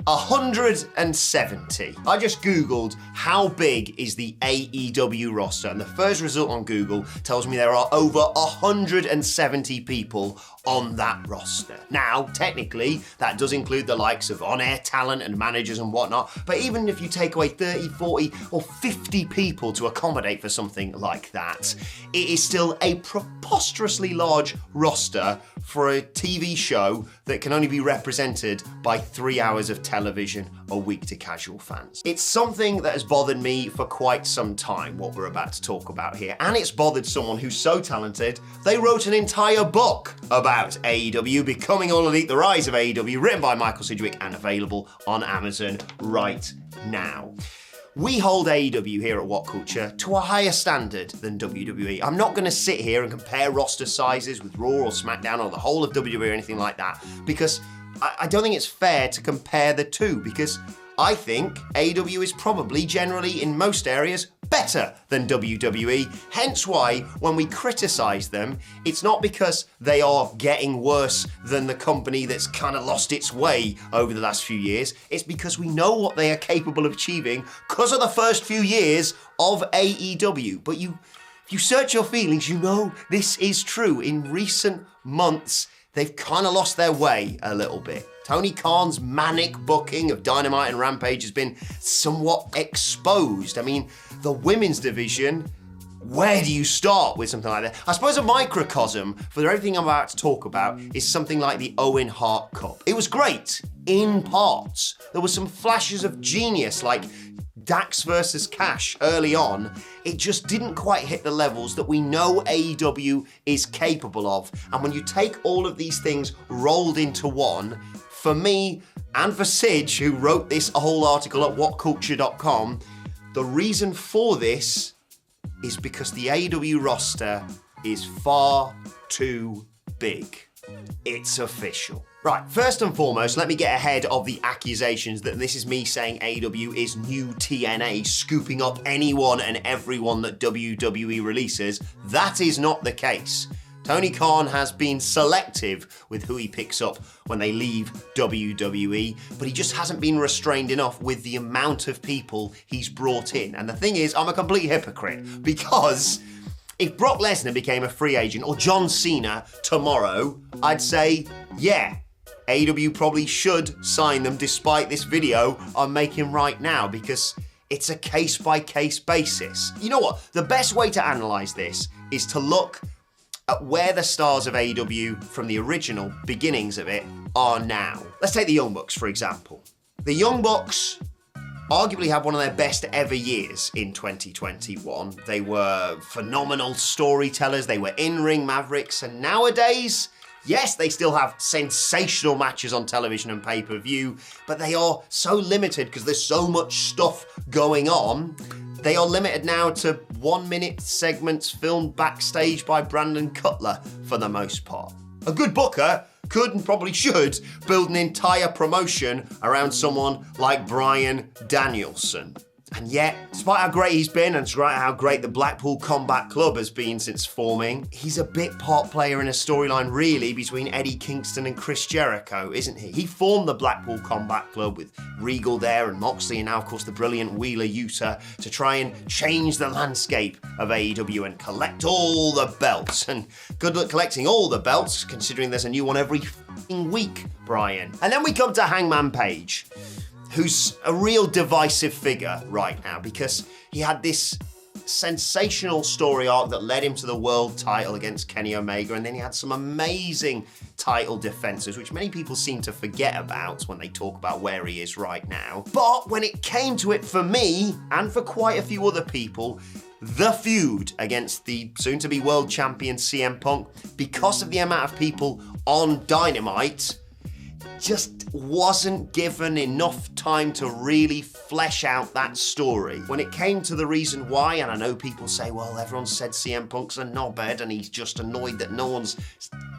170. I just Googled how big is the AEW roster, and the first result on Google tells me there are over 170 people on that roster. Now, technically, that does include the likes of on-air talent and managers and whatnot, but even if you take away 30, 40, or 50 people to accommodate for something like that, it is still a preposterously large roster for a TV show that can only be represented by 3 hours of television a week to casual fans. It's something that has bothered me for quite some time, what we're about to talk about here, and it's bothered someone who's so talented, they wrote an entire book about AEW, Becoming All Elite, The Rise of AEW, written by Michael Sidgwick and available on Amazon right now. We hold AEW here at WhatCulture to a higher standard than WWE. I'm not going to sit here and compare roster sizes with Raw or SmackDown or the whole of WWE or anything like that, because I don't think it's fair to compare the two, because I think AEW is probably generally in most areas better than WWE, hence why when we criticise them, it's not because they are getting worse than the company that's kind of lost its way over the last few years, it's because we know what they are capable of achieving because of the first few years of AEW. But if you search your feelings, you know this is true. In recent months, they've kind of lost their way a little bit. Tony Khan's manic booking of Dynamite and Rampage has been somewhat exposed. I mean, the women's division, where do you start with something like that? I suppose a microcosm for everything I'm about to talk about is something like the Owen Hart Cup. It was great, in parts. There were some flashes of genius, like Dax versus Cash early on. It just didn't quite hit the levels that we know AEW is capable of. And when you take all of these things rolled into one, for me and for Sidge, who wrote this whole article at WhatCulture.com, the reason for this is because the AEW roster is far too big. It's official. Right, first and foremost, let me get ahead of the accusations that this is me saying AEW is new TNA, scooping up anyone and everyone that WWE releases. That is not the case. Tony Khan has been selective with who he picks up when they leave WWE, but he just hasn't been restrained enough with the amount of people he's brought in. And the thing is, I'm a complete hypocrite, because if Brock Lesnar became a free agent or John Cena tomorrow, I'd say, yeah, AEW probably should sign them despite this video I'm making right now, because it's a case-by-case basis. You know what? The best way to analyse this is to look at where the stars of AEW from the original beginnings of it are now. Let's take the Young Bucks, for example. The Young Bucks arguably had one of their best ever years in 2021. They were phenomenal storytellers, they were in-ring mavericks, and nowadays, yes, they still have sensational matches on television and pay-per-view, but they are so limited because there's so much stuff going on. They are limited now to 1-minute segments filmed backstage by Brandon Cutler for the most part. A good booker could and probably should build an entire promotion around someone like Bryan Danielson. And yet, despite how great he's been, and despite how great the Blackpool Combat Club has been since forming, he's a bit part player in a storyline really between Eddie Kingston and Chris Jericho, isn't he? He formed the Blackpool Combat Club with Regal there and Moxley and now, of course, the brilliant Wheeler Yuta to try and change the landscape of AEW and collect all the belts. And good luck collecting all the belts, considering there's a new one every week, Brian. And then we come to Hangman Page, who's a real divisive figure right now because he had this sensational story arc that led him to the world title against Kenny Omega, and then he had some amazing title defenses, which many people seem to forget about when they talk about where he is right now. But when it came to it for me, and for quite a few other people, the feud against the soon-to-be world champion CM Punk, because of the amount of people on Dynamite, just wasn't given enough time to really flesh out that story. When it came to the reason why, and I know people say, well, everyone said CM Punk's a knobhead and he's just annoyed that no one's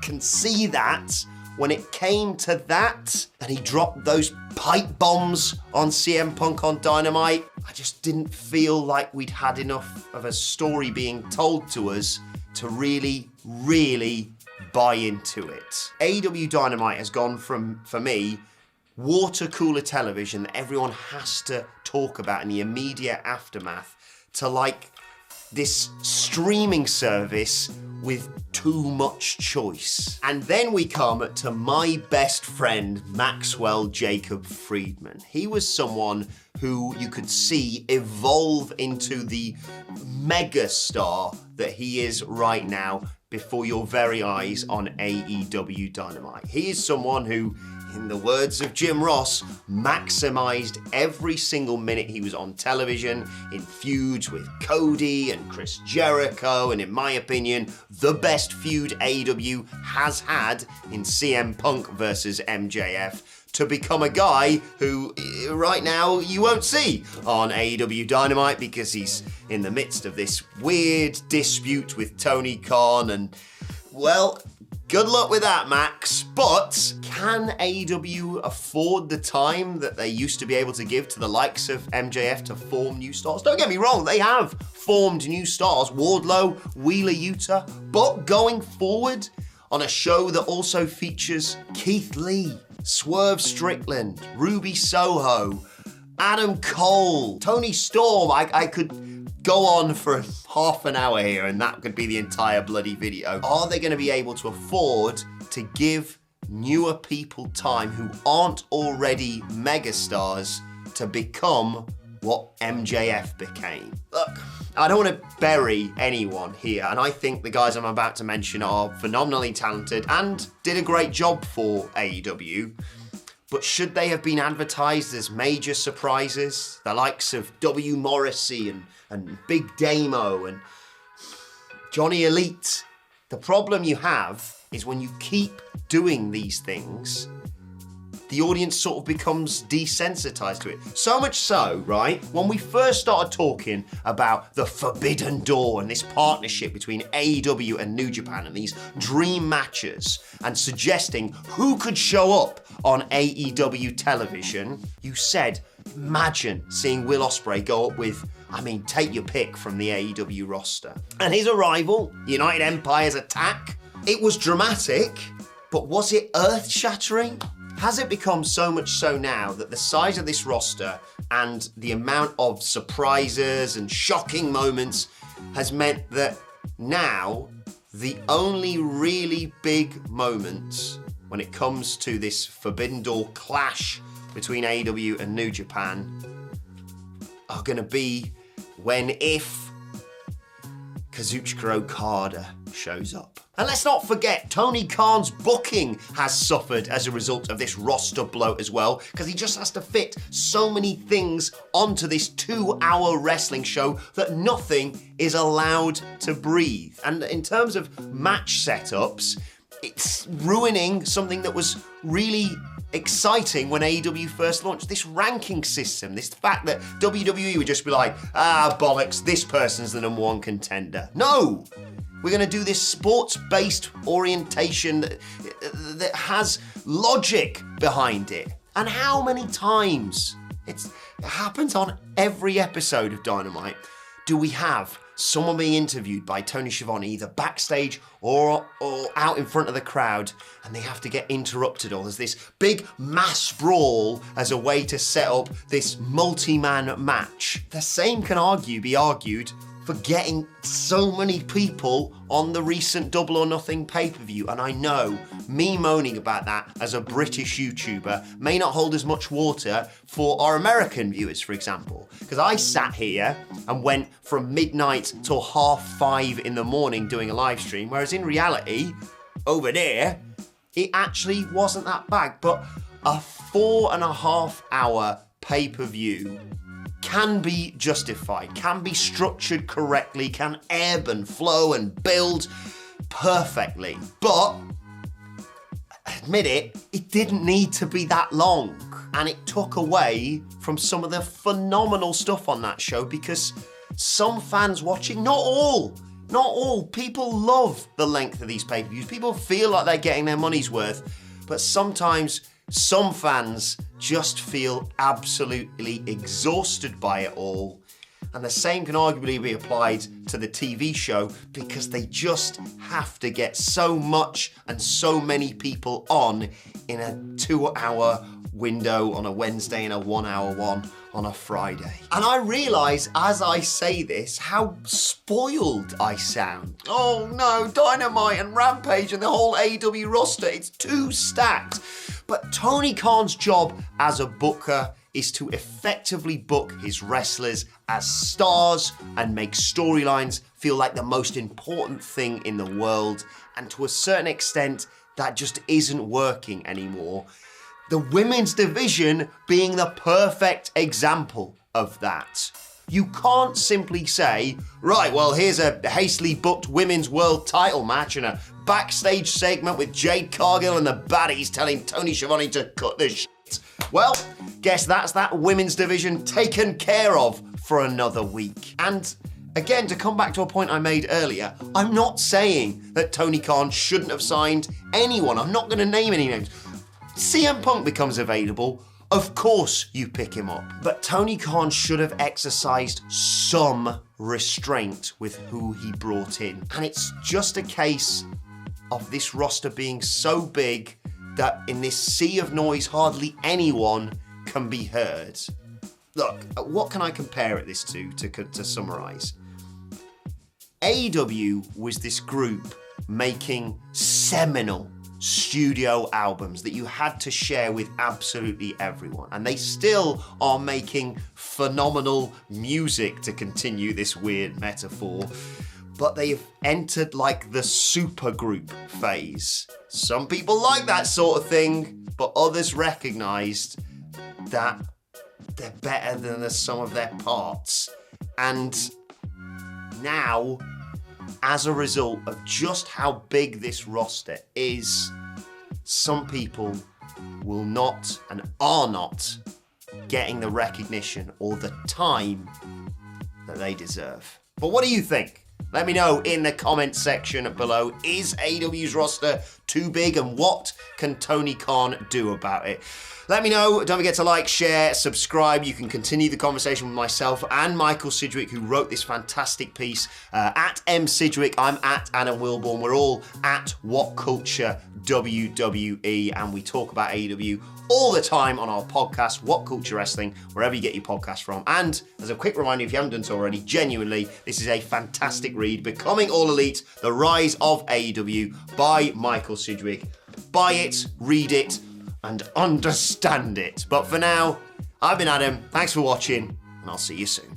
can see that. When it came to that, and he dropped those pipe bombs on CM Punk on Dynamite, I just didn't feel like we'd had enough of a story being told to us to really buy into it. AEW Dynamite has gone from, for me, water cooler television that everyone has to talk about in the immediate aftermath to like this streaming service with too much choice. And then we come to my best friend, Maxwell Jacob Friedman. He was someone who you could see evolve into the megastar that he is right now before your very eyes on AEW Dynamite. He is someone who, in the words of Jim Ross, maximized every single minute he was on television in feuds with Cody and Chris Jericho, and in my opinion, the best feud AEW has had in CM Punk versus MJF, to become a guy who right now you won't see on AEW Dynamite because he's in the midst of this weird dispute with Tony Khan, and well, good luck with that, Max. But can AEW afford the time that they used to be able to give to the likes of MJF to form new stars? Don't get me wrong, they have formed new stars, Wardlow, Wheeler Yuta, but going forward on a show that also features Keith Lee, Swerve Strickland, Ruby Soho, Adam Cole, Tony Storm, I could go on for half an hour here and that could be the entire bloody video. Are they going to be able to afford to give newer people time who aren't already megastars to become what MJF became? Look, I don't want to bury anyone here, and I think the guys I'm about to mention are phenomenally talented and did a great job for AEW. But should they have been advertised as major surprises? The likes of W. Morrissey and Big Damo and Johnny Elite. The problem you have is when you keep doing these things, the audience sort of becomes desensitized to it. So much so, right, when we first started talking about the Forbidden Door and this partnership between AEW and New Japan and these dream matches and suggesting who could show up on AEW television, you said, imagine seeing Will Ospreay go up with, take your pick from the AEW roster. And his arrival, United Empire's attack, it was dramatic, but was it earth-shattering? Has it become so much so now that the size of this roster and the amount of surprises and shocking moments has meant that now the only really big moments when it comes to this Forbidden Door clash between AEW and New Japan are going to be if Kazuchika Okada shows up. And let's not forget, Tony Khan's booking has suffered as a result of this roster bloat as well, because he just has to fit so many things onto this 2-hour wrestling show that nothing is allowed to breathe. And in terms of match setups, it's ruining something that was really exciting when AEW first launched. This ranking system, this fact that WWE would just be like, bollocks, this person's the #1 contender. No! We're going to do this sports-based orientation that has logic behind it. And how many times, it happens on every episode of Dynamite, do we have someone being interviewed by Tony Schiavone either backstage or out in front of the crowd, and they have to get interrupted, or there's this big mass brawl as a way to set up this multi-man match. The same can be argued for getting so many people on the recent Double or Nothing pay-per-view. And I know me moaning about that as a British YouTuber may not hold as much water for our American viewers, for example. Because I sat here and went from midnight till 5:30 in the morning doing a live stream, whereas in reality, over there, it actually wasn't that bad. But a 4.5 hour pay-per-view can be justified, can be structured correctly, can ebb and flow and build perfectly. But, admit it didn't need to be that long. And it took away from some of the phenomenal stuff on that show, because some fans watching, not all, people love the length of these pay-per-views. People feel like they're getting their money's worth, but sometimes some fans just feel absolutely exhausted by it all. And the same can arguably be applied to the TV show because they just have to get so much and so many people on in a 2-hour window on a Wednesday and a 1-hour one on a Friday. And I realise as I say this how spoiled I sound. Oh no, Dynamite and Rampage and the whole AEW roster, it's too stacked. But Tony Khan's job as a booker is to effectively book his wrestlers as stars and make storylines feel like the most important thing in the world. And to a certain extent, that just isn't working anymore. The women's division being the perfect example of that. You can't simply say, right, well, here's a hastily booked women's world title match and a backstage segment with Jade Cargill and the baddies telling Tony Schiavone to cut the shit. Well, guess that's that women's division taken care of for another week. And again, to come back to a point I made earlier, I'm not saying that Tony Khan shouldn't have signed anyone. I'm not going to name any names. CM Punk becomes available, of course you pick him up. But Tony Khan should have exercised some restraint with who he brought in. And it's just a case of this roster being so big that in this sea of noise, hardly anyone can be heard. Look, what can I compare this to summarise? AEW was this group making seminal studio albums that you had to share with absolutely everyone. And they still are making phenomenal music, to continue this weird metaphor. But they've entered like the supergroup phase. Some people like that sort of thing, but others recognised that they're better than the sum of their parts. And now, as a result of just how big this roster is, some people will not and are not getting the recognition or the time that they deserve. But what do you think? Let me know in the comments section below. Is AEW's roster too big, and what can Tony Khan do about it? Let me know. Don't forget to like, share, subscribe. You can continue the conversation with myself and Michael Sidgwick, who wrote this fantastic piece. At M Sidgwick, I'm at Adam Wilborn. We're all at WhatCulture WWE, and we talk about AEW all the time on our podcast, What Culture Wrestling, wherever you get your podcast from. And as a quick reminder, if you haven't done so already, genuinely, this is a fantastic read, Becoming All Elite, The Rise of AEW by Michael Sidgwick. Buy it, read it, and understand it. But for now, I've been Adam. Thanks for watching, and I'll see you soon.